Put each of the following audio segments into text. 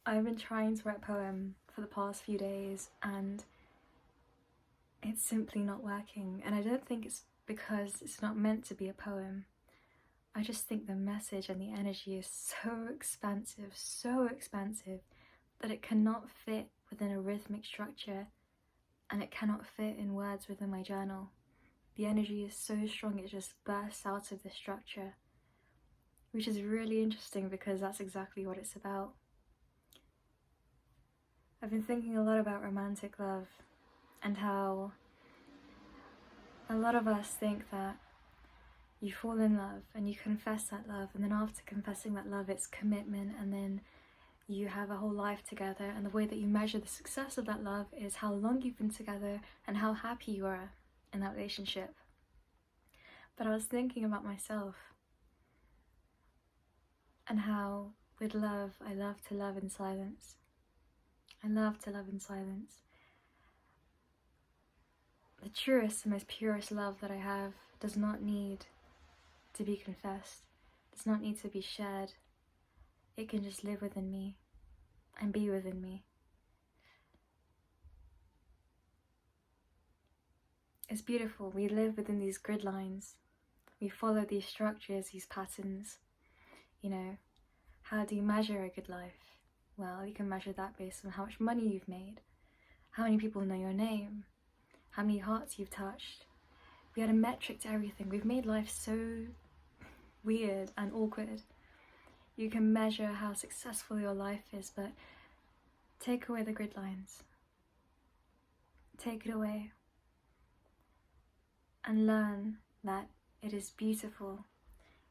I've been trying to write a poem for the past few days and it's simply not working. And I don't think it's because it's not meant to be a poem. I just think the message and the energy is so expansive that it cannot fit within a rhythmic structure and it cannot fit in words within my journal. The energy is so strong it just bursts out of the structure, which is really interesting because that's exactly what it's about. I've been thinking a lot about romantic love and how a lot of us think that you fall in love and you confess that love, and then after confessing that love it's commitment, and then you have a whole life together, and the way that you measure the success of that love is how long you've been together and how happy you are in that relationship. But I was thinking about myself and how with love I love to love in silence. I love to love in silence. The truest and most purest love that I have does not need to be confessed, does not need to be shared. It can just live within me and be within me. It's beautiful. We live within these grid lines. We follow these structures, these patterns. You know, how do you measure a good life? Well, you can measure that based on how much money you've made, how many people know your name, how many hearts you've touched. We had a metric to everything. We've made life so weird and awkward. You can measure how successful your life is, but take away the grid lines. Take it away. And learn that it is beautiful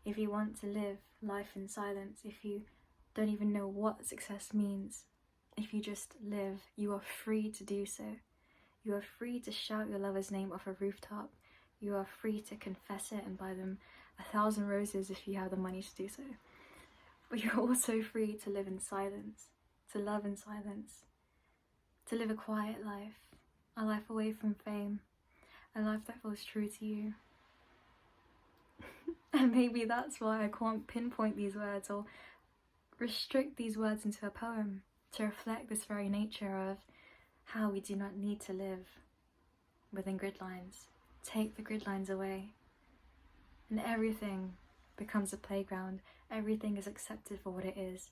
if you want to live life in silence, if you don't even know what success means. If you just live, you are free to do so. You are free to shout your lover's name off a rooftop. You are free to confess it and buy them 1,000 roses if you have the money to do so. But you're also free to live in silence, to love in silence, to live a quiet life, a life away from fame, a life that feels true to you. And maybe that's why I can't pinpoint these words or restrict these words into a poem, to reflect this very nature of how we do not need to live within grid lines. Take the grid lines away and everything becomes a playground. Everything is accepted for what it is.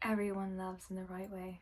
Everyone loves in the right way.